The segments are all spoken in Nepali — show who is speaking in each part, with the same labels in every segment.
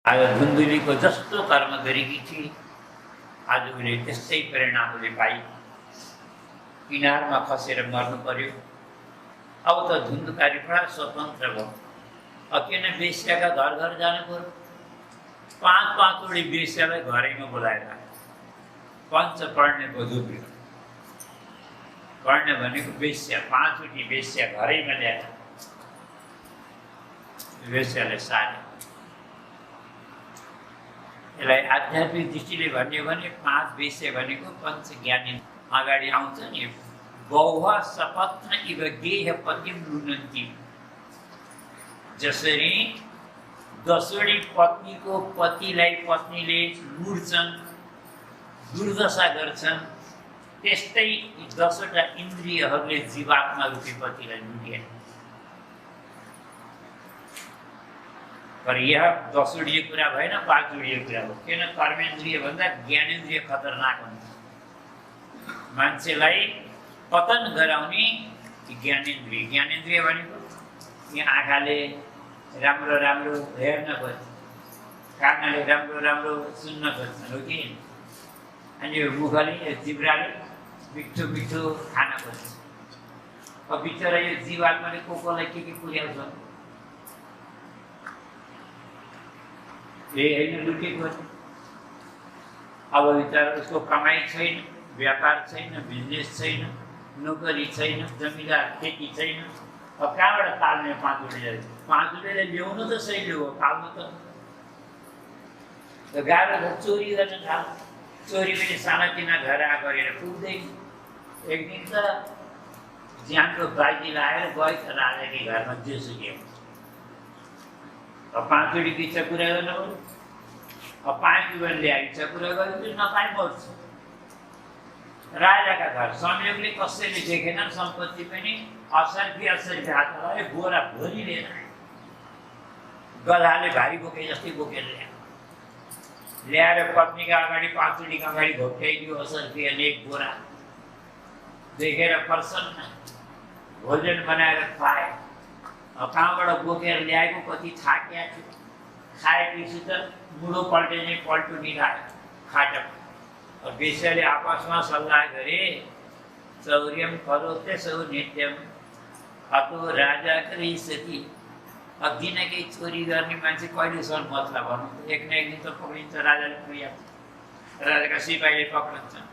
Speaker 1: आज धुन्धुलीको जस्तो कर्म गरेकी थिए, आज उसले त्यस्तै परिणाम उसले पाइ किनारमा खसेर मर्नु पर्यो। अब त धुन्धुकारी बडा स्वतन्त्र भयो। किन बेस्याका घर घर जानु पर्यो? 5-5 बेस्यालाई घरैमा बोलाएर पञ्च पढ्ने बधुब्यो। पढ्ने भनेको बेस्या, 5 बेस्या घरैमा ल्याएर बेस्यालाई सारे। यसलाई आध्यात्मिक दृष्टिले भन्यो भने 5 बेस्या भनेको पञ्चज्ञानी अगाडि आउँछ नि। बौह सपत्न इव गेह पतिम लुनन्ती। जसरी 10वटी पत्नीको पतिलाई पत्नीले लुट्छन्, दुर्दशा गर्छन्, त्यस्तै 10वटा इन्द्रियहरूले जीवात्मा रूपी पतिलाई लुटे। पर यहाँ 10वटी कुरा भएन, 5वटी कुरा हो। किन? कर्मेन्द्रिय भन्दा ज्ञानेन्द्रिय खतरनाक हुन्छ। मान्छेलाई पतन गराउने ज्ञानेन्द्रिय। ज्ञानेन्द्रिय भनेको यहाँ आँखाले राम्रो राम्रो हेर्न खोज्छ, कानले राम्रो राम्रो सुन्न खोज्छन्, हो कि? अनि यो मुखले, यो जिब्राले मिठो मिठो खान खोज्छ। अब बिचरा यो जीवात्माले कोलाई के पुर्याउँछ? यही होइन लुटेको। अब बिचरा उसको कमाइ छैन, व्यापार छैन, बिजनेस छैन, नोकरी छैन, जमिनदार खेती छैन। अब कहाँबाट पाल्ने 5वटाले ल्याउनु त सही हो, पाल्नु त गाह्रो छ। चोरी गर्न थाल्छ, चोरी पनि सानातिना घर गरेर पुग्दैन। एक दिन त ज्यानको बाजी लगाएर गयो त राजाकै घरमा जेसुकै। अब 5वटी इच्छा पुरा गर्नु पर्यो। अब 5 ल्याएर इच्छा पुरा गर्नु नपाइ मर्छ। राजाका घर संयोगले कसैले देखेन, सम्पत्ति पनि असर्फी हात लगायो, बोरा भरि लिएर गधाले भारी बोके जस्तै बोकेर ल्याएर पत्नीका अगाडि 5वटीका अगाडि घोप्ट्याइदियो। असर्फी एक बोरा देखेर प्रसन्न, भोजन बनाएर खुवाए। कहाँबाट बोकेर ल्याएको कति थाकिया थियो, खाएपछि त मुडो पल्टे पल्टो निकायो खाटक। बेस्याले आपसमा सल्लाह गरे, चौर्यम करोत्यसौ नित्यम अतो राजा करिसकी। अब दिनकै चोरी गर्ने मान्छे कहिलेसम्म मतलब भन्नु? एक न एक दिन त पक्रिन्छ, राजाले पुर्याउँछ, राजाका सिपाहीले पक्रन्छन्।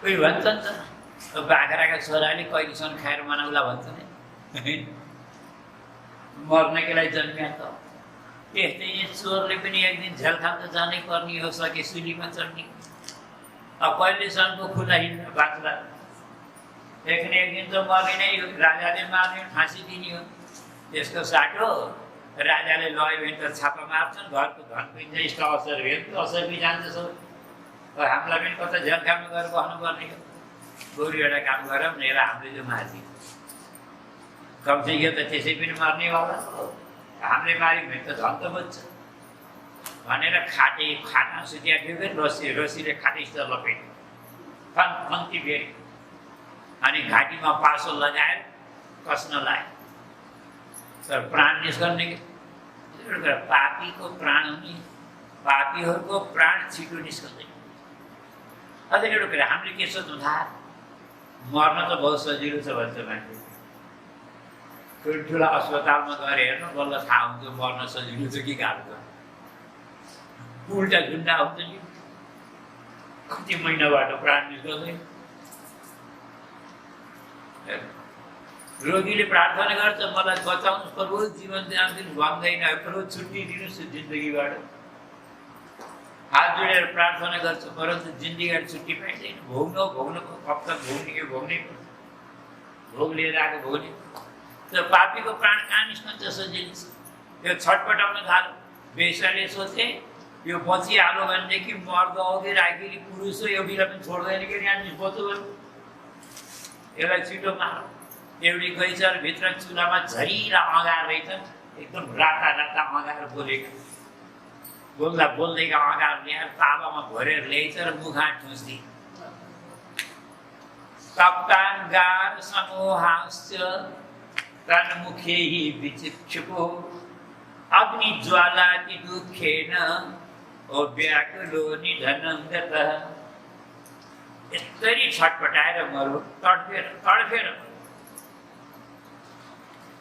Speaker 1: कोही भन्छन् त बाख्राका छोराले कहिलेसम्म खाएर मनाउला भन्छन्। मर्नकै लागि जन्मिया त। त्यस्तै चोरले पनि एक दिन झेल खान त जानै पर्ने हो, सके सुलीमा चढ्ने। अब कहिलेसम्मको खुला हिँड्न बाँच्ला? एक न एक दिन त मर्ने नै हो। राजाले मार्ने, फाँसी दिने हो। त्यसको साटो राजाले लग्यो भने त छापा मार्छन्, घरको धन पनि यस्तो असर भयो नि, असर पनि जान्छ सबै। हामीलाई पनि कता झेल खानमा गएर बस्नुपर्ने हो। बरु एउटा काम गरौँ न, यसलाई हामीले जो मार्ने कमसे यो त त्यसै पनि मर्नेवाला हो, हामीले मार्यो भने त झन् त बच्छ भनेर खाटे खाना सुत्या थियो कि रसीले खाटेसित लपेट्यो, खन्ती फेरि। अनि घाँटीमा पासो लगाएर कस्न लाग्यो, तर प्राण निस्कने कि पापीको प्राण हुने, पापीहरूको प्राण छिटो निस्कँदैन। अझ एउटा कुरा हामीले के सोध्नु थाहा, मर्न त बहुत सजिलो छ भन्छ मान्छे। ठुल्ठुला अस्पतालमा गएर हेर्नु, बल्ल थाहा हुन्छ मर्न सजिलो छ कि गाह्रो छ। उल्टा झुन्डा हुन्छ नि, कति महिनाबाट प्राण निस्कँदैन। रोगीले प्रार्थना गर्छ, मलाई बचाउनुहोस् प्रभु, जीवन दिनु भन्दैन, प्रभु छुट्टी दिनुहोस् जिन्दगीबाट। हात जोडेर प्रार्थना गर्छ, परन्तु जिन्दगीबाट छुट्टी पाइँदैन। भोग्नु कब तक भोग्ने कि भोग्नै पर्छ, भोग लिएर आएको भोग्ने। त्यो पापीको प्राण कहाँ निस्कन्छ सजिलो छ। यो छटपटाउन थाल्यो। बेस्याले सोचे यो बचिहाल्यो भनेदेखि मर्द अघि राखिरी पुरुष हो, एउटीलाई पनि छोड्दैन कि यहाँ बचो भने यसलाई छिटो मार। एउटी गैचर भित्र चुलामा झरिरा अँगार रहेछ, एकदम राता राता अँगार बोलेको, बोल्दा बोल्दैका अँगार ल्याएर ताबामा भरेर ल्याइछ र मुखा ठुस्दी। कप्तान गार समूहाश्च तन्मुखे विचिक्षुपो अग्नि ज्वालाति दुःखेन ओ व्याकुलो निधनं गतः। यसरी छटपटाएर मरु, तडफेर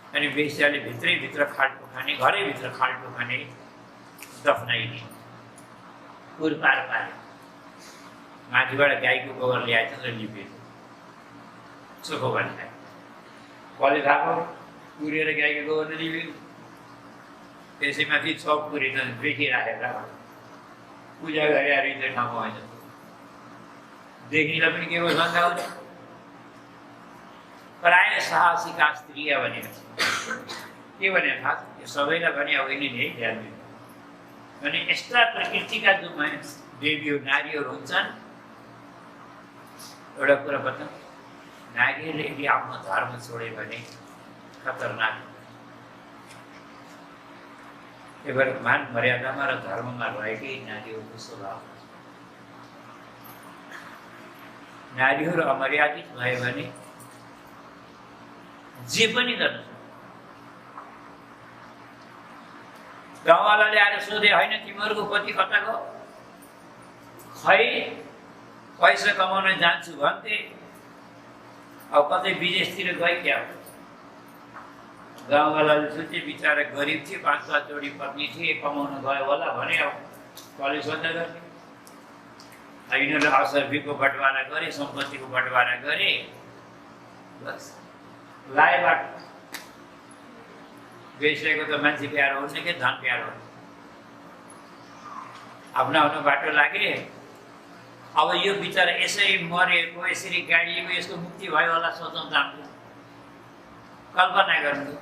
Speaker 1: अनि वेश्याले भित्रैभित्र खाल्टो खाने, घरैभित्र खाल्टो खाने, दफनाइने, पुरपार पारे। माथिबाट गाईको गोबर ल्याएछ र लिपेछ, चोखो बनाए। कसले थाहा पायो? पुरेर गाईको गोबर लिप्यो, त्यसैमाथि छप पुरेर देखिराखेर पूजा गरे इन्द्र ठाउँमा होइन। देखिनेलाई पनि के को शङ्का हुन्छ? प्राय साहसिका स्त्रीया भनेको के भने थाहा छ? यो सबैलाई भने अब यिनीले ध्यान दिनु। अनि यस्ता प्रकृतिका जो देवीहरू नारीहरू हुन्छन्, एउटा कुरा बताऊँ, नारीहरूले यदि आफ्नो धर्म छोड्यो भने खतरनाक। त्यही भएर मान मर्यादामा र धर्ममा रहेकै नारीहरूको स्वभाव। नारीहरू अमर्यादित भयो भने जे पनि गर्न सक्छ। गाउँवालाले आएर सोधे, होइन तिमीहरूको पति कता गयो? खै पैसा कमाउन जान्छु भन्थे, अब कतै विदेशतिर गए क्या? गाउँवालाले सोचे बिचरा गरिब थिए, 5-5 जोडी पत्नी थिए, कमाउन गयो होला भने अब कसले सोध्दा गर्ने? यिनीहरूले असर्फीको बटवारा गरे, सम्पत्तिको बटवारा गरे, बस लाए बाटो। बेचेको त मान्छे प्यारो हुन्छ कि धन प्यारो हुन्छ? आफ्नो आफ्नो बाटो लागे। अब यो बिचरा यसरी मरेको, यसरी गाडिएको, यसको मुक्ति भयो होला सोचौँ त हामीले। कल्पना गर्नु,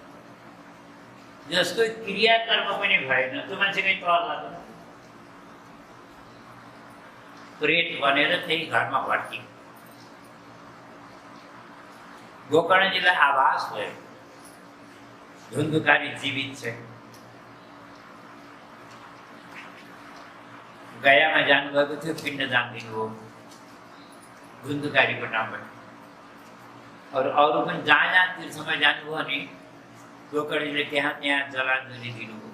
Speaker 1: जसको क्रियाकर्म पनि भएन, त्यो मान्छे कहीँ तल लाग्यो। प्रेत भनेर त्यही घरमा भट्कियो। गोकर्णजीलाई आभास भयो धुन्धुकारी जीवित छ। गयामा जानुभएको थियो, पिण्डदान दिनुभयो धुन्धुकारीको नामबाट। अरू पनि जहाँ जहाँ तीर्थमा जानुभयो नि, गोकर्णजीले त्यहाँ जलाञ्जली दिनुभयो।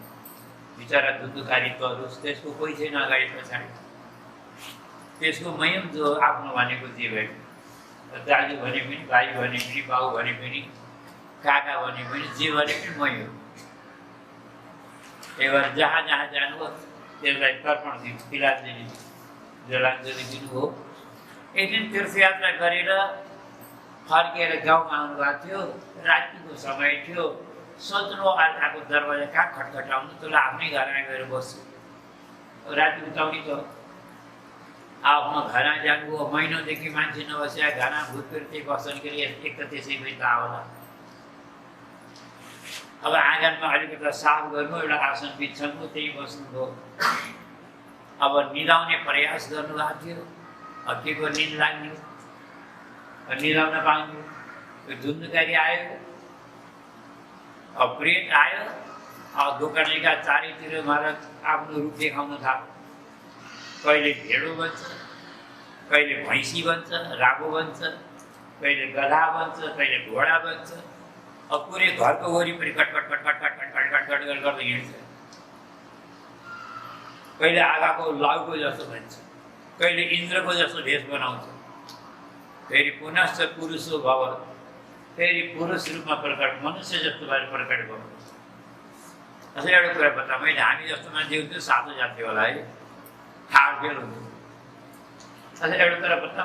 Speaker 1: बिचरा धुन्धुकारी तरुस, त्यसको कोही छैन अगाडि पछाडि। त्यसको मयम जो आफ्नो भनेको जे भयो, दाजु भने पनि, भाइ भने पनि, बाउ भने पनि, काका भने पनि, जे भने पनि मै हो। त्यही भएर जहाँ जहाँ जानुभयो त्यसलाई तर्पण दिनु, तिलाञ्जली, जलाञ्जली दिनुभयो। एक दिन तीर्थयात्रा गरेर फर्केर गाउँमा आउनुभएको थियो, रातिको समय थियो। सोध्नु अर्काको दरवाजा कहाँ खटखटाउनु, तँलाई आफ्नै घरमा गएर बस्छु। राति उताउने त आफ्नो घरमा जानुभयो, महिनौदेखि मान्छे नबस्या घरमा भूतप्रेत त्यही बस्छन् कि एक त त्यसै पनि त होला। अब आँगनमा अलिकति साफ गर्नु, एउटा आसन बिछ्याउनु, त्यही बस्नुभयो। अब निदाउने प्रयास गर्नुभएको थियो, अब के को निद लाग्ने, निदाउन पाउनु। त्यो धुन्धुकारी आयो, अब प्रेत आयो। अब गोकर्णीका चारैतिर महाराज आफ्नो रूप देखाउन थाल्यो। कहिले भेडो बन्छ, कहिले भैँसी बन्छ, रागो बन्छ, कहिले गधा बन्छ, कहिले घोडा बन्छ। अब पुरै घरको वरिपरि कटकट कटकट कटकट कटकट कटकट गर्दै हिँड्छ। कहिले आगाको लाउको जस्तो भन्छ, कहिले इन्द्रको जस्तो भेष बनाउँछ, फेरि पुनश्च पुरुषो भव, फेरि पुरुष रूपमा प्रकट, मनुष्य जस्तो भएर प्रकट गर्नु। अझै एउटा कुरा बता, मैले हामी जस्तो मान्छे हुन्थ्यो, सातो जान्थ्यो होला है, हारफेल हुन्थ्यो। अझै एउटा कुरा बता,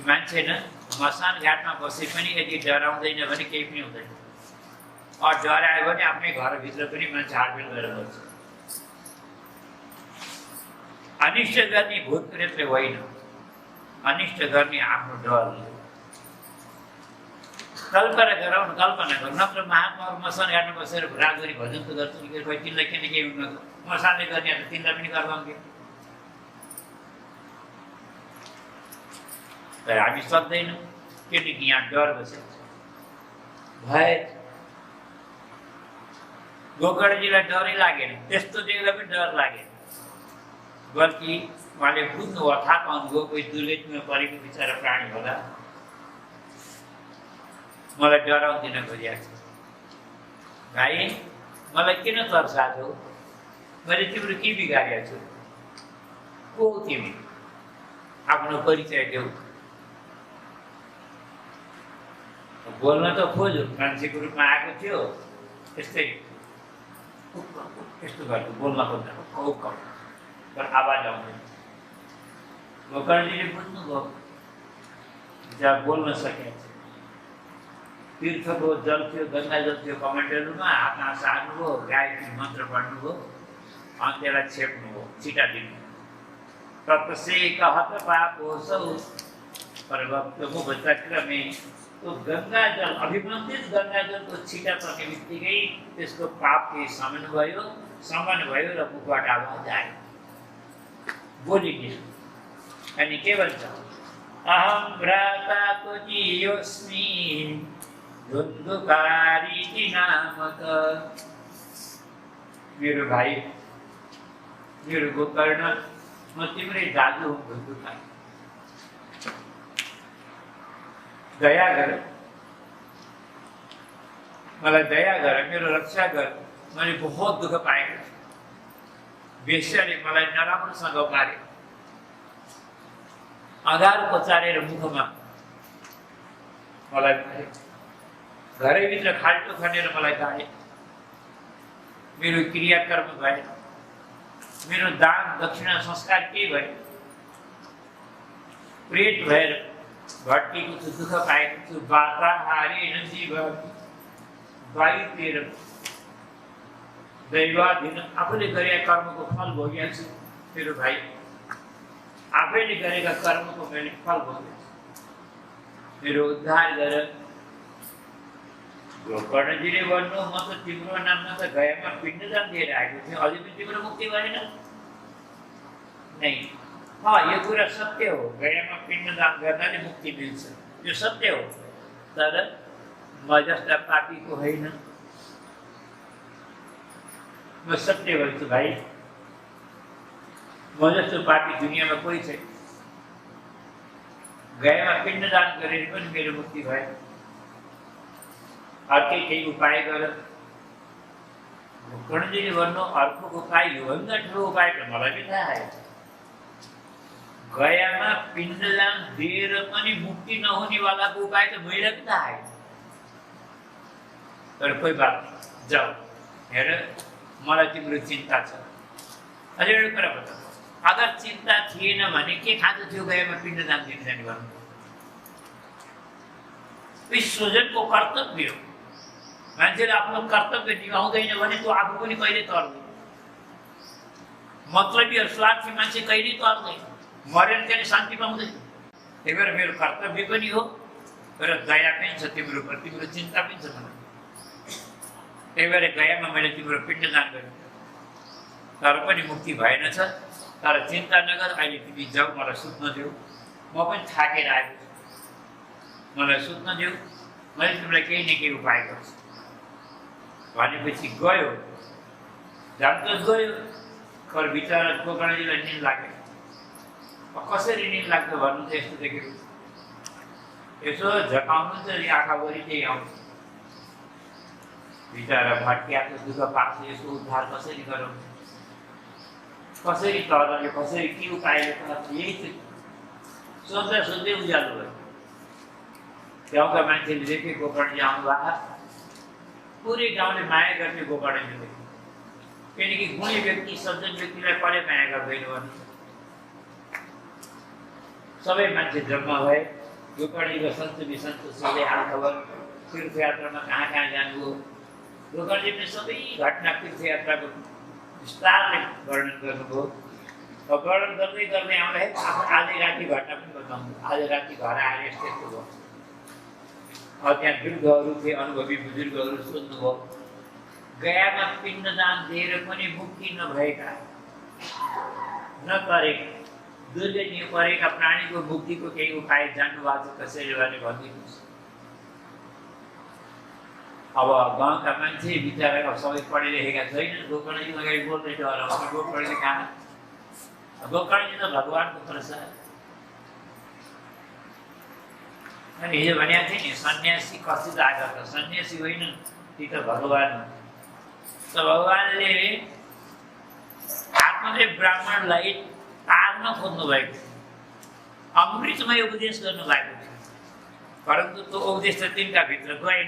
Speaker 1: मान्छे न मसान घाटमा बसे पनि यदि डराउँदैन भने केही पनि हुँदैन। डरायो भने आफ्नै घरभित्र पनि मान्छे हारफेल गरेर बस्छ। अनिष्ट गर्ने भूत प्रेतले होइन, अनिष्ट गर्ने आफ्नो डरले। कल्पना गराउनु, कल्पना गर्नु। नत्र महात्माहरू मसान घाटमा बसेर राजगरी भजन त गर्छन् कि खोइ तिनलाई किन केही हुनु, मसानले गर्ने तिनलाई पनि गर्नुहुन्थ्यो। तर हामी सक्दैनौँ, किनकि यहाँ डर बसेको छ। भए गोकर्णजीलाई डरै लागेन, त्यस्तो देख्दा पनि डर लागेन। बल्कि उहाँले बुझ्नुभयो, थाहा पाउनुभयो कोही दुर्गतिमा परेको बिचरा प्राणी होला, मलाई डराउन दिन खोजिएको छ। भाइ मलाई किन तर्साछौ? मैले तिम्रो के बिगारेको छु? को तिमी? आफ्नो परिचय देऊ। बोल्न त खोज्यो, मान्छेको रूपमा आएको थियो, त्यस्तै यस्तो गर्छु बोल्न खोज्दा तर आवाज आउँदैन। गोकर्णजीले बुझ्नुभयो, जब बोल्न सकेको छ। तीर्थको जल थियो, गङ्गा जल थियो कमण्डलुमा, हातमा सार्नुभयो, गायत्री मन्त्र पढ्नुभयो, अनि त्यसलाई छेप्नुभयो, छिटा दिनु। तपसे कहत पापोसौ प्रवक्त मुख चक्रमे। तो गङ्गा जल, अभिमन्त्रित गङ्गा जलको छिटा पर्ने बित्तिकै त्यसको पाप केही शमन भयो र मुखबाट आवाज आयो, बोलिदियो। अनि के भन्छ? अहम भ्राताको जीयोस्मि धुन्धुकारी नामक। मेरो भाइ, मेरो गोकर्ण, म तिम्रै दाजु हुँ धुन्धुकारी। दया गर, मलाई दया गर, मेरो रक्षा गर। मैले बहुत दुःख पाएको छु। वेश्याले मलाई नराम्रोसँग मारे, आधार पचारेर मुखमा मलाई मारे, घरैभित्र खाल्टो खनेर मलाई गाडे। मेरो क्रियाकर्म भएन, मेरो दान दक्षिणा संस्कार के भयो? प्रेत भएर भट्टीको छु, दुःख पाएको छु। वाताहारेण जीवति वायुतेर दैवाधीन। आफूले गरेका कर्मको फल भोगेको छु मेरो भाइ, आफैले गरेका कर्मको मैले फल भोगेको छु। मेरो उद्धार गर। गोकर्णजीले भन्नु, म त तिम्रो नाममा त गयामा पिण्डदान दिएर आएको थिएँ, अझै पनि तिम्रो मुक्ति भएन? नै, यो कुरा सत्य हो, गयामा पिण्डदान गर्नाले मुक्ति मिल्छ, यो सत्य हो। तर म जस्ता पापीको होइन। म सत्य भन्छु भाइ, म जस्तो पापी दुनियाँमा कोही छैन। गयामा पिण्डदान गरेर पनि मेरो मुक्ति भयो। अर्कै केही उपाय गर। गोकर्णजीले भन्नु, अर्को उपाय, योभन्दा ठुलो उपाय त मलाई पनि थाहा आयो। गयामा पिण्डदान दिएर पनि मुक्ति नहुनेवालाको उपाय त मैले पनि थाहा आयो। तर कोही बात नहीं, जाऊ, हेर मलाई तिम्रो चिन्ता छ। अझै एउटा कुरा बता, अगर चिन्ता थिएन भने के खाँदो थियो गयामा पिण्डदान दिन जाने भन्नु? स्वजनको कर्तव्य हो। मान्छेले आफ्नो कर्तव्य निभाउँदैन भने त्यो आफू पनि कहिले तर्दैन। मतलबी और स्वार्थी मान्छे कहिले तर्दैन, मरेर त्यसले शान्ति पाउँदैन। त्यही भएर मेरो कर्तव्य पनि हो र दया पनि छ तिम्रो प्रति, तिम्रो चिन्ता पनि छ मलाई। त्यही भएर गयामा मैले तिम्रो पिण्डदान गरेँ, तर पनि मुक्ति भएन छ। तर चिन्ता नगर, अहिले तिमी जाऊ, मलाई सुत्न देऊ, म पनि थाकेर आएको छु, मलाई सुत्न देऊ, मैले तिमीलाई केही न केही उपाय गर्छु भनेपछि गयो। जान्छ गयो, तर बिचरा गोकर्णजीलाई निन्द लाग्यो। कसरी निन्द लाग्छ भन्नु त यस्तो देखेको, यसो झकाउनु त आँखाभरि त्यही आउँछ। बिचरा भट्किएको दुःख पाएको, यसको उद्धार कसरी गरौँ, कसरी तरले, कसरी के उपायले गर्छ, यही थियो। सोच्दा सोच्दै उज्यालो भयो। गाउँका मान्छेले देखे गोकर्णजी आउनु भएको, पुरै गाउँले माया गर्ने गोकर्णजी देखे। किनकि गुणी व्यक्ति, सज्जन व्यक्तिलाई कसले माया गर्दैन भन्नु? सबै मान्छे जम्मा भए। गोकर्णजीको सन्त विसन्त सोधे हालखबर, तीर्थयात्रामा कहाँ कहाँ जानुभयो। गोकर्णजीले सबै घटना तीर्थयात्राको विस्तारले वर्णन गर्नुभयो। वर्णन गर्दै गर्दै आउँदाखेरि आधी राति घटना पनि बताउनु। आज राति घर आएर यस्तो यस्तो भयो। त्यहाँ वृद्धहरू थिए, अनुभवी बुजुर्गहरू सोध्नुभयो, गयामा पिण्डदान दिएर पनि मुक्ति नभएका, नगरेका, दुर्गति परेका प्राणीको मुक्तिको केही उपाय जान्नु भएको छ कसैले भने भनिदिनुहोस्। अब गाउँका मान्छे बिचरा सबै पढे लेखेका छैनन्, गोकर्णजी अगाडि बोल्दै डराउँछ। गोकर्णजी कहाँ? गोकर्णजी त भगवानको प्रसाद। अनि हिजो भनेको थिएँ नि, सन्यासी कसित आएको, सन्यासी होइन, ती त भगवान हो। त भगवानले आत्मदेव ब्राह्मणलाई तार्न खोज्नु भएको अमृतमय उपदेश गर्नु भएको थियो, परन्तु त्यो उपदेश त तिनका भित्र गएन।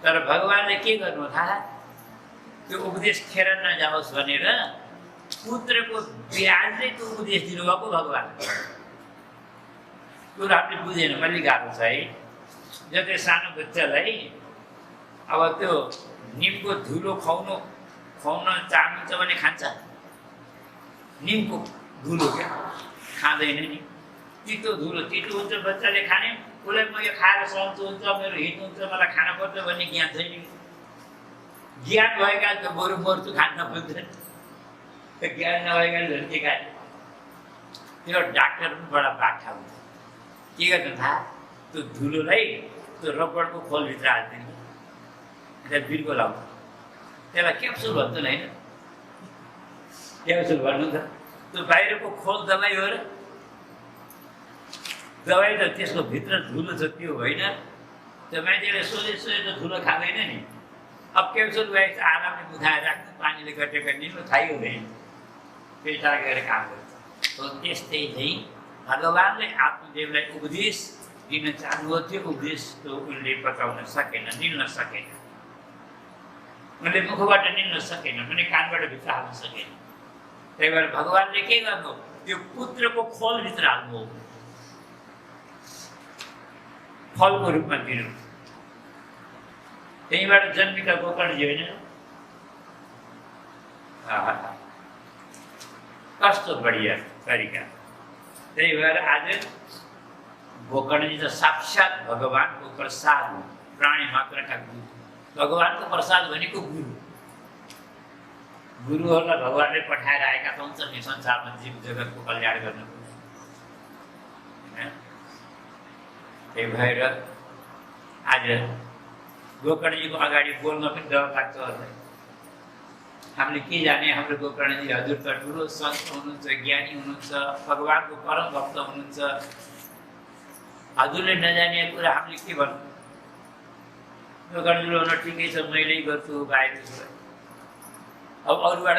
Speaker 1: तर भगवानले के गर्नु थाहा, त्यो उपदेश खेर नजाओस् भनेर पुत्रको ब्याजले त्यो उपदेश दिनुभएको भगवान। कुरो हामीले बुझेन, अलि गाह्रो छ है। जस्तै सानो बच्चालाई अब त्यो निमको धुलो खुवाउन चाहनुहुन्छ भने खान्छ, निमको धुलो क्या खाँदैन नि, तितो धुलो तितो हुन्छ, बच्चाले खाने, उसलाई म यो खाएर सन्चो हुन्छ, मेरो हित हुन्छ, मलाई खान पर्छ भन्ने ज्ञान छैन। ज्ञान भएका त बरु मर्छु खान नपुग्दैन, ज्ञान नभएका झन्के खाए। त्यो डाक्टर पनि बडा बाठा हुन्छ, के गर्छ थाहा, त्यो धुलोलाई त्यो रबरको खोलभित्र हाल्दैन, त्यहाँ बिर्को लाउँछ, त्यसलाई क्याप्सुल भन्छन् होइन, क्याप्सुल भन्नु त त्यो बाहिरको खोल दबाई हो र, दबाई त त्यसको भित्र धुलो छ त्यो होइन। त्यो मान्छेले सोझे त धुलो खाँदैन नि। अब क्याप्सुल बाहेक आरामले बुझाएर राख्नु, पानीले गटेर निलो थाहै हुँदैन, पेटा गरेर काम गर्छ। त्यस्तै चाहिँ भगवानले आत्मदेवलाई उपदेश दिन चाहनुभएको थियो, उपदेश त्यो उनले बचाउन सकेन, निल्न सकेन, उनले मुखबाट निल्न सकेन भने कानबाट भित्र हाल्न सकेन। त्यही भएर भगवानले के गर्नु, त्यो पुत्रको खोलभित्र हाल्नु, फलको रूपमा दिनु। त्यहीँबाट जन्मेका गोकर्णजी होइन, कस्तो बढिया तरिका। त्यही भएर आज गोकर्णजी त साक्षात भगवानको प्रसाद हो, प्राणी मात्रका गुरु। भगवानको प्रसाद भनेको गुरु, गुरुहरूलाई भगवानले पठाएर आएका त हुन्छन् नि संसारमा जीव जगतको कल्याण गर्नको। त्यही भएर आज गोकर्णजीको अगाडि बोल्न पनि डर लाग्छ होला। हामीले के जाने, हाम्रो गोकर्णजी हजुर त ठुलो सन्त हुनुहुन्छ, ज्ञानी हुनुहुन्छ, भगवानको परम भक्त हुनुहुन्छ, हजुरले नजाने कुरा हामीले के भन्नु। गोकर्णजी हुन ठिकै छ, मैले गर्छु बाहिर, अब अरूबाट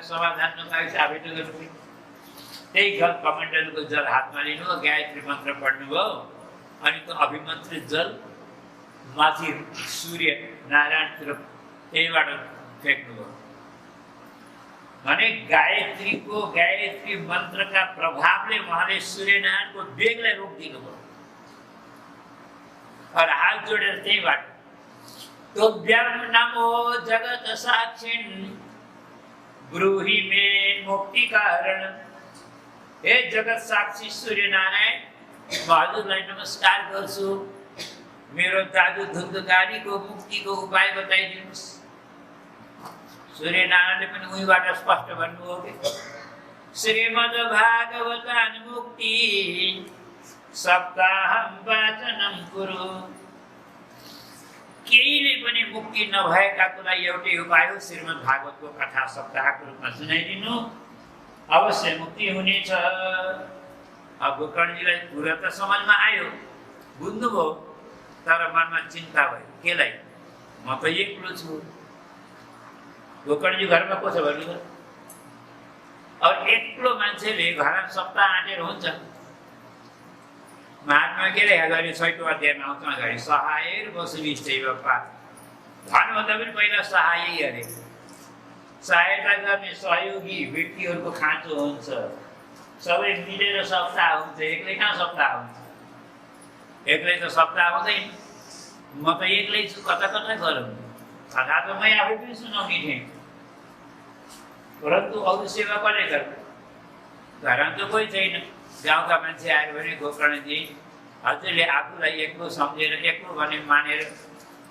Speaker 1: समाधान नपाएपछि आफै त गर्नु। त्यही जल कमण्डलको जल हातमा लिनुभयो, गायत्री मन्त्र पढ्नुभयो, अनि त्यो अभिमन्त्रित जल माथि सूर्य नारायणतिर त्यहीबाट फ्याँक्नुभयो भने गायत्री मन्त्रका प्रभावले उहाँले सूर्यनारायणको वेगलाई रोकिदिनुभयो। और हात जोडेर त्यहीबाट तोभ्यं नमो जगत साक्षिन् ब्रूहि मे मुक्ति कारण। हे जगत साक्षी सूर्यनारायण, म हजुरलाई नमस्कार गर्छु, मेरो दाजु धुन्धुकारीको मुक्तिको उपाय बताइदिनुहोस्। सूर्यनारायणले पनि उहीबाट स्पष्ट भन्नुभयो कि श्रीमद् भागवतान् मुक्ति सप्ताहं वाचनं कुरु। केहीले पनि मुक्ति नभएका कुरा एउटै उपाय हो, श्रीमद् भागवतको कथा सप्ताहको रूपमा सुनाइदिनु, अवश्य मुक्ति हुनेछ। अब गोकर्णजीलाई कुरा त समझमा आयो, बुझ्नुभयो, तर मनमा चिन्ता भयो, केलाई, म त एक्लो छु। गोकर्णजी घरमा को छ भन्नु त? अब एक्लो मान्छेले घरमा सप्ताह आँटेर हुन्छ। महात्मा के अरे अगाडि 6औं अध्यायमा आउँछ, अगाडि सहायर वसुनिश्चैव पाठ, भन्नुभन्दा पनि पहिला सहायै अरे। सहायता गर्ने सहयोगी व्यक्तिहरूको खाँचो हुन्छ, सबै मिलेर सप्ताह हुन्छ, एक्लै कहाँ सप्ताह हुन्छ? एक्लै त सप्ताह हुँदैन। म त एक्लै छु, कता कता गरौँ, कथा त मै आफै पनि सुनाउने थिएँ, परन्तु अरू सेवा कसले गर्नु? घरमा त कोही छैन। गाउँका मान्छे आयो भने गोकर्णजी हजुरले आफूलाई एक्लो सम्झेर, एक्लो भने मानेर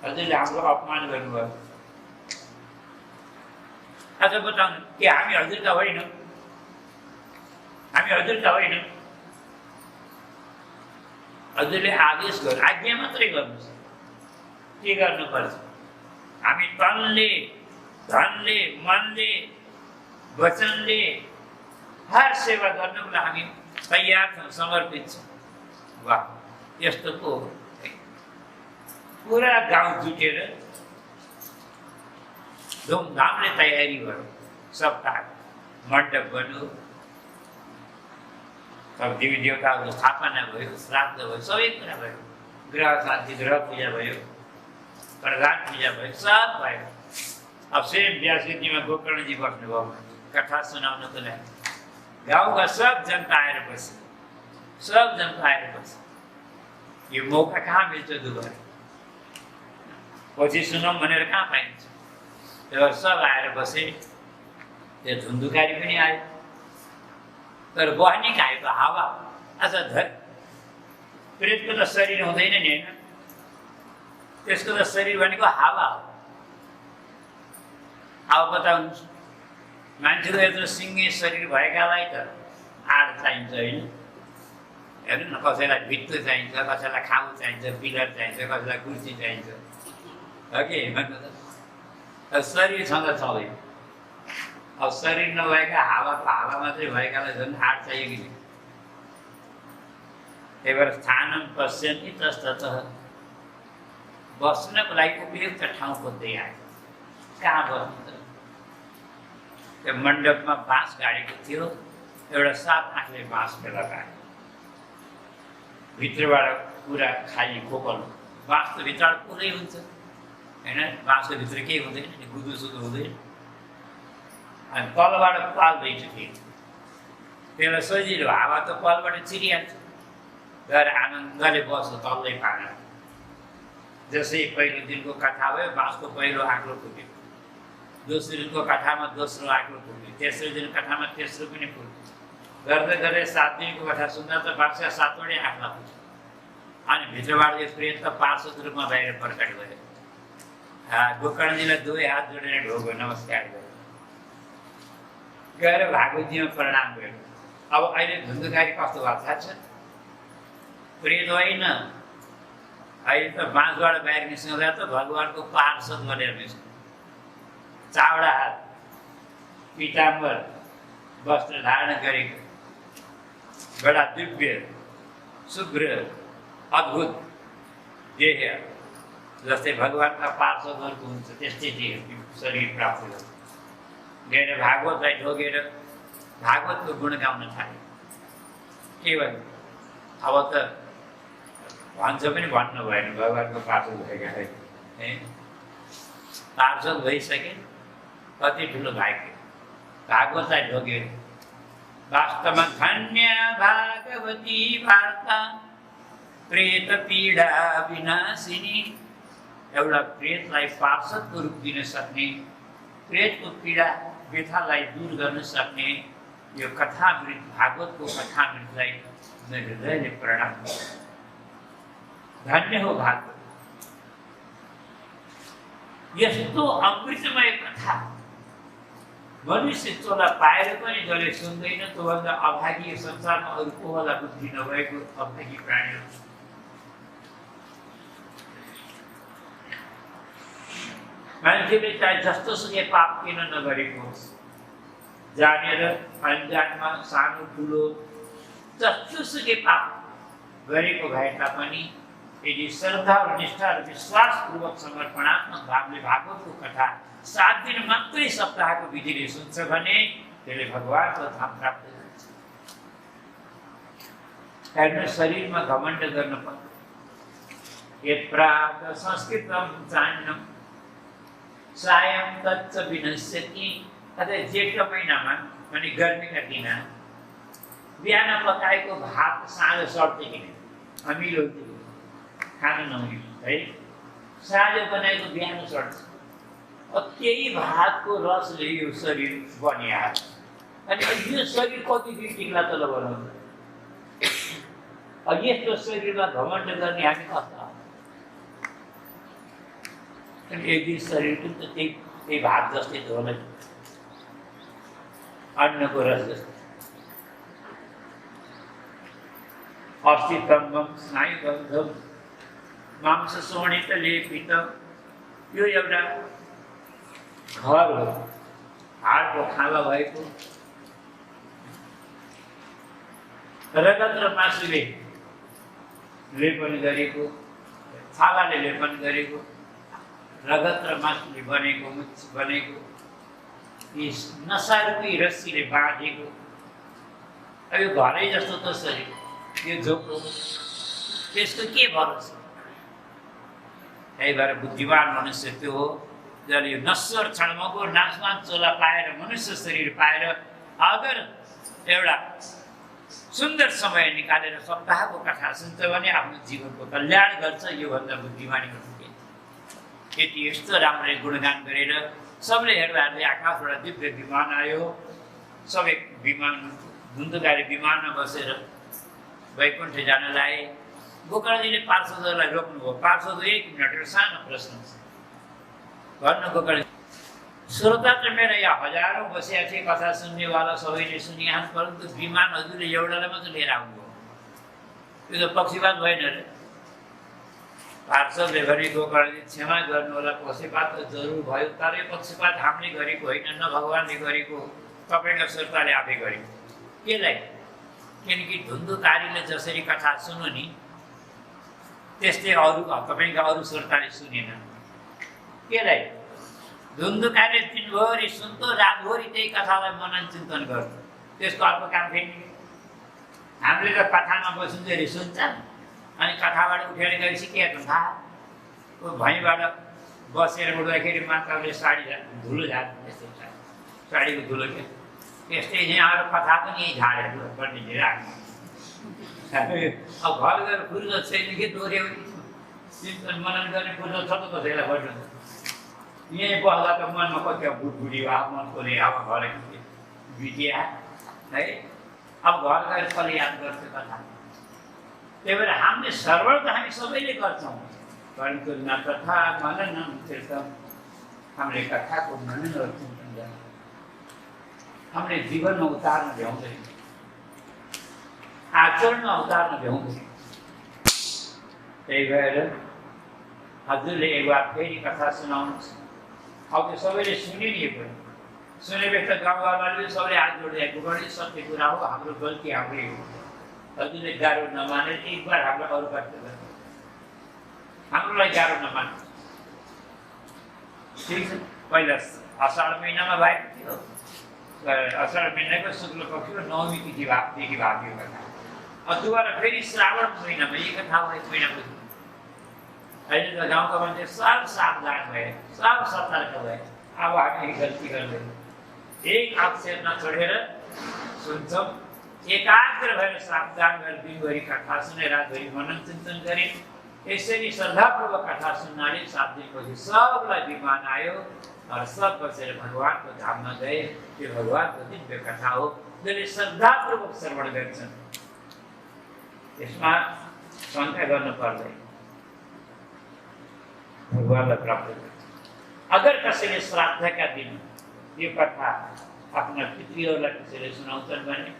Speaker 1: हजुरले हाम्रो अपमान गर्नुभयो। आज बताउनु कि हामी हजुर त होइन? हामी हजुर त होइन? हजुरले आदेश गर्नु, आज्ञा मात्रै गर्नुहोस्, के गर्नुपर्छ? हामी तनले, धनले, मनले, वचनले हर सेवा गर्नको लागि हामी तयार छौँ, समर्पित छौँ। वाह, यस्तो पो पुरा गाउँ जुटेर धुमधामले तयारी भयो, सप्ताह मण्डप बन्यो, सब देवी देवताको स्थापना भयो, श्राद्ध भयो, सबै कुरा भयो, ग्रह शान्ति, ग्रह पूजा भयो, प्रधान पूजा भयो, सब भयो। अब स्वयं व्यासगद्दीमा गोकर्णजी बस्नुभयो कथा सुनाउनको लागि। गाउँका सब जनता आएर बसे, सब जनता आएर बसे। यो मौका कहाँ मिल्छ दुबारा? पछि सुनौँ भनेर कहाँ पाइन्छ? त्यो सब आएर बसे। त्यो धुन्धुकारी पनि आयो, तर बहनी आयो त हावा। अच्छा प्रेतको त शरीर हुँदैन नि, होइन? त्यसको त शरीर भनेको हावा हो। अब बताउनुहोस्, मान्छेको यत्रो सिङ्गे शरीर भएकालाई त आड चाहिन्छ, होइन? हेर्नु न, कसैलाई भित्तो चाहिन्छ, कसैलाई खाउ चाहिन्छ, पिलर चाहिन्छ, कसैलाई कुर्सी चाहिन्छ, हो कि भन्नु त? शरीर छँदा छँदैन। अब शरीर नभएका हावा मात्रै भएकालाई झन् आड चाहियो कि नहीं? त्यही भएर स्थानम पश्यन्ति तस्ततः, बस्नको लागि उपयुक्त ठाउँ खोज्दै आयो। कहाँ बस्नु त? त्यो मण्डपमा बाँस गाडेको थियो, एउटा 7 आँखले बाँस फेला पायो, भित्रबाट पुरा खाली खोकल। बाँस त भित्रबाट पुरै हुन्छ, होइन? बाँसको भित्र केही हुँदैन नि, गुदुसुदु हुँदैन। अनि तलबाट पाल्दैछ फेरि, त्यसलाई सजिलो, हावा त पालबाट छिरिहाल्छ। गएर आनन्दले बस्छ तल्लै पाएर। जसै पहिलो दिनको कथा भयो, बाँसको पहिलो आँक्लो फुट्यो, दोस्रो दिनको कथामा दोस्रो आँक्लो फुट्यो, तेस्रो दिनको कथामा तेस्रो पनि फुट्यो। गर्दै गर्दै 7 दिनको कथा सुन्दा त बाँसका 7वटै आँक्ला फुट्यो। अनि भित्रबाट यो प्रेत त पार्षद रूपमा बाहिर प्रकट भयो। गोकर्णजीलाई 2 हात जोडेर ढोग्यो, नमस्कार गर्यो, गएर भागवतीमा प्रणाम गर्यो। अब अहिले धुन्धुकारी कस्तो भएको थाहा छ? प्रेत होइन, अहिले त बाँसबाट बाहिर निस्कँदा त भगवानको पार्षद बनेर निस्क्यो। चावडा हात, पीताम्बर वस्त्र धारण गरेको, बडा दिव्य शुभ्र अद्भुत देह, जस्तै भगवानका पार्षदहरूको हुन्छ त्यस्तै देह शरीर प्राप्त गर्यो। गएर भागवतलाई ढोगेर भागवतको गुण गाउन थाल्यो। के भन्नु? अब त भन्छ पनि भन्नु भएन, भगवानको पार्षद भएका है, पार्षद भइसके, कति ठुलो भाग्य। भागवतलाई ढोगेर वास्तवमा धन्य भागवती वार्ता प्रेत पीडा विनाशिनी। एउटा प्रेतलाई पार्षदको रूप दिन सक्ने, प्रेतको पीडा व्यथालाई दूर गर्न सक्ने यो कथामृत, भागवतको कथामृतलाई म हृदयले प्रणाम गर्छु। धन्य हो भागवत। यस्तो अमृतमय कथा मनुष्य चोला पाएर पनि जसले सुन्दैन, त्योभन्दा अभागी संसारमा अरू को होला बुद्धि नभएको अभागी प्राणीहरू। मान्छेले चाहे जस्तो सुकै पाप किन नगरेको होस्, जानेर अनजानमा सानो ठुलो जस्तो सुकै पाप गरेको भए तापनि यदि श्रद्धा र निष्ठा र विश्वासपूर्वक समर्पणात्मक भावले भागवतको कथा 7 दिन मात्रै सप्ताहको विधिले सुन्छ भने त्यसले भगवानको धाम प्राप्त गर्छ। हेर्नु, शरीरमा घमण्ड गर्न पर्छ। यत्प्राप्त संस्कृतम चान्यम सायं तच्च विनश्यति। अझै जेठको महिनामा अनि गर्मीका दिन बिहान पकाएको भात साँझ सर्छ किन? अमिलो खान नहुने है, साँझ बनाएको बिहान सर्छ। त्यही भातको रसले यो शरीर बनिहाल्छ। अनि यो शरीर कति दिन टिक्ला तल बनाउँछ? यस्तो शरीरमा घमण्ड गर्ने हामी कस्ता? अनि एक दिन शरीर पनि त त्यही भात जस्तै त होला, अन्नको रस जस्तै। अस्थितम्बम स्नायुबन्धम मांस शोणित लेपित। यो एउटा घर हो, हाडको खाला भएको, रगत र मासुले लेपन गरेको, छालाले लेपन गरेको, रगत र मासुले बनेको मुच बनेको यी नसारूपी रस्सीले बाँधेको अब यो घरै जस्तो तसरी यो झोको त्यसको के भरोसा। त्यही भएर बुद्धिमान मनुष्य त्यो हो जसले यो नश्वर क्षणमको नाचमान चोला पाएर मनुष्य शरीर पाएर अगर एउटा सुन्दर समय निकालेर सप्ताहको कथा सुन्छ भने आफ्नो जीवनको कल्याण गर्छ। योभन्दा बुद्धिमानी हुँदैन। यति यस्तो राम्ररी गुणगान गरेर सबले हेर्दाखेरि आकाशबाट दिव्य विमान आयो। सबै विमान धुन्धुकारी विमानमा बसेर वैकुण्ठ जान लाए। गोकर्णजीले पार्षदहरूलाई रोक्नुभयो। पार्षद 1 मिनट एउटा सानो प्रश्न छ भन्नु गोकर्ण। श्रोता त मेरा यहाँ हजारौँ बसिया थिए कथा सुन्नेवाला सबैले सुनिहान्, परन्तु विमान हजुरले एउटालाई मात्र लिएर आउनुभयो, यो त पक्षपात भएन रे। पार्षदले भने गोकर्णजी क्षमा गर्नु होला, पक्षपात त जरुर भयो, तर यो पक्षपात हामीले गरेको होइन, न भगवान्ले गरेको, तपाईँका श्रोताले आफै गरेको। केलाई? किनकि धुन्धुकारीले जसरी कथा सुन्नु नि त्यस्तै अरू तपाईँका अरू श्रोताले सुनेन। केलाई? धुन्धुकारीले दिनभरि सुन्थ्यो, रातभरि त्यही कथालाई मनन चिन्तन गर्छ, त्यसको अर्को काम फेरि। हामीले त कथामा बसिँदाखेरि सुन्छ अनि कथाबाट उठेर गएपछि के हुन्छ थाहा भैँबाट बसेर उठ्दाखेरि माताले साडी धुलो झार्नु, त्यस्तै साडीको धुलो के त्यस्तै यहाँ अरू कथा पनि यही झाडेर पण्डितले राख्नु। अब घर गएर फुर्सद छैन कि दोहोऱ्यो चिन्तन मनन गर्ने फुर्सद छ त कसैलाई भन्नु। यहीँ बस्दा त मनमा कति बुढबुढी भयो, मन खोले अब घर बितिया है। अब घर गएर कसले याद गर्छ कथा। त्यही भएर हामीले श्रवण त हामी सबैले गर्छौँ, परन्तु न कथा मनन कीर्तन, हामीले कथाको मनन र चिन्तन गर्छौँ, हामीले जीवनमा उतार्न भ्याउँदैन, आचरणमा उतार्न भ्याउँदैन। त्यही भएर हजुरले एक बार फेरि कथा सुनाउनुहोस्। अब त्यो सबैले सुनिदिएको सुनेपछि त गाउँघरमाले सबैले हात जोड्दै गोकर्णजी सत्य कुरा हो, हाम्रो गल्ती हाम्रै हो, हजुरले गाह्रो नमानेर एक बार हामीलाई अरू कथा गर्नु, हाम्रोलाई गाह्रो नमान्नु। ठिक छ। पहिला असाढ महिनामा भएको थियो, असाढ महिनाको शुक्ल पक्षको 9औँ तिथिदेखि भएको कथा। दुबारा फेरि श्रावण महिनामा यही कथा भएको महिनापछि अहिले त गाउँका मान्छे सब सावधान भए, सब सतर्क भए। अब हामी गल्ती गर्दैन, एक अक्षर नछोडेर सुन्छौँ, एकाग्र भएर सावधान भएर दिनभरि कथा सुने, रातभरि मनन चिन्तन गरे। यसरी श्रद्धापूर्वक कथा सुन्नाले 7 दिनपछि सबलाई विमान आयो और सब बसेर भगवानको धाममा गए। त्यो भगवानको दिव्य कथा हो जसले श्रद्धापूर्वक श्रवण गर्छन्। यसमा शङ्का गर्नु पर्दैन, भगवानलाई प्राप्त गर्छ। अगर कसैले श्राद्धका दिन यो कथा आफ्ना पितृहरूलाई कसैले सुनाउँछन् भने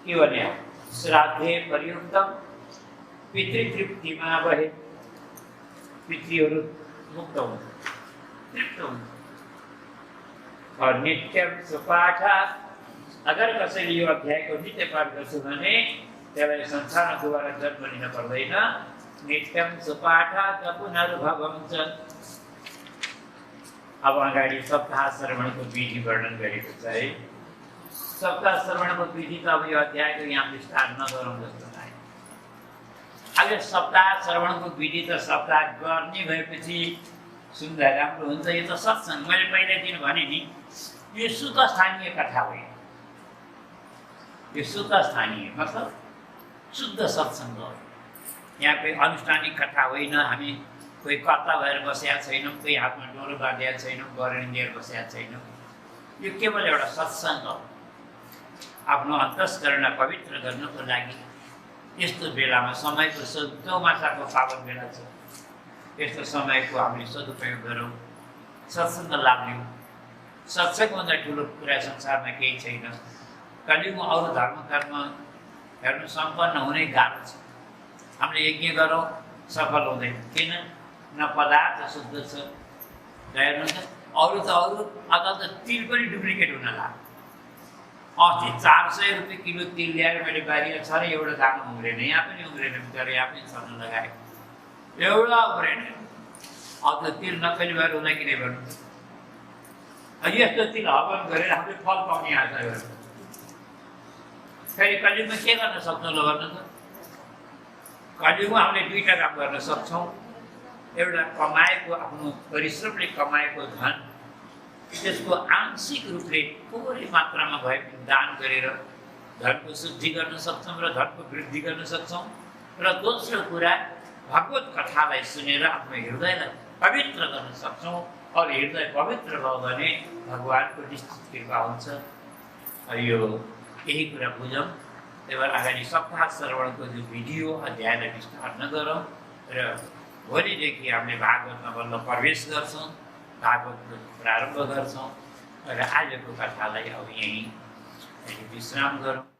Speaker 1: के भने श्राद्धे पर्युक्तम पितृतृप्तिमा बहे, पितृहरू मुक्त हुन्छ, तृप्त हुन्छ। और नित्यम सुपाठा, अगर कसैले यो अध्यायको नित्य पाठ गर्छ भने त्यसलाई संसारमा दुबारा जन्म लिन पर्दैन। नित्यम सुपाठा त पुनर्भवम च। अब अगाडि सप्ताह श्रवणको विधि वर्णन गरेको छ है। सप्ताह श्रवणको विधि त अब यो अध्यायको यहाँ विस्तार नगरौँ जस्तो लाग्यो। अब सप्ताह श्रवणको विधि त सप्ताह गर्ने भएपछि सुन्दा राम्रो हुन्छ। यो त सत्सङ्ग, मैले पहिला दिन भने नि, यो सुत स्थानीय कथा होइन, यो सुत स्थानीय मतलब शुद्ध सत्सङ्ग हो। यहाँ कोही अनुष्ठानिक कथा होइन, हामी कोही कर्ता भएर बसेका छैनौँ, कोही हातमा डोरो बाँधेका छैनौँ, गरणी लिएर बसेका छैनौँ। यो केवल एउटा सत्सङ्ग हो, आफ्नो अन्तस्करणलाई पवित्र गर्नको लागि। यस्तो बेलामा समयको चौमासाको पावन बेला छ, यस्तो समयको हामीले सदुपयोग गरौँ, सत्सङ्ग लाभ लिउँ। सत्सङ्गभन्दा ठुलो कुरा संसारमा केही छैन। कलियुगमा अरू धर्म कर्म हेर्नु सम्पन्न हुनै गाह्रो छ। हामीले यज्ञ गरौँ, सफल हुँदैन। किन? न पदार्थ शुद्ध छ। हेर्नुहोस् न, अरू त अरू, अझ त तिल पनि डुप्लिकेट हुन लाग्यो। अस्ति 400 रुपियाँ किलो तिल ल्याएर मैले बारीमा छ र एउटा दाम उम्रेन, यहाँ पनि उम्रेन, तर यहाँ पनि छर्न लगाएको एउटा उम्रेन। अब त तिल नक्कली भएर हुँदा किन गर्नु? यस्तो तिल हवन गरेर हामीले फल पाउने आशा गर्नु। फेरि कलियुगमा के गर्न सक्छौँ ल भन्नु त? कलियुगमा हामीले दुईवटा काम गर्न सक्छौँ। एउटा कमाएको आफ्नो परिश्रमले कमाएको धन त्यसको आंशिक रूपले थोरै मात्रामा भए पनि दान गरेर धनको शुद्धि गर्न सक्छौँ र धनको वृद्धि गर्न सक्छौँ। र दोस्रो कुरा भगवत कथालाई सुनेर आफ्नो हृदयलाई पवित्र गर्न सक्छौँ। और हृदय पवित्र भयो भने भगवानको निश्चित कृपा हुन्छ। यो यही कुरा बुझौँ। त्यही भएर अगाडि सप्ताह श्रवणको जो भिडियो अध्यायलाई विस्तार नगरौँ र भोलिदेखि हामीले भागवतमा बल्ल प्रवेश गर्छौँ, भागवतको प्रारम्भ गर्छौँ र आजको कथालाई अब यहीँ विश्राम गरौँ।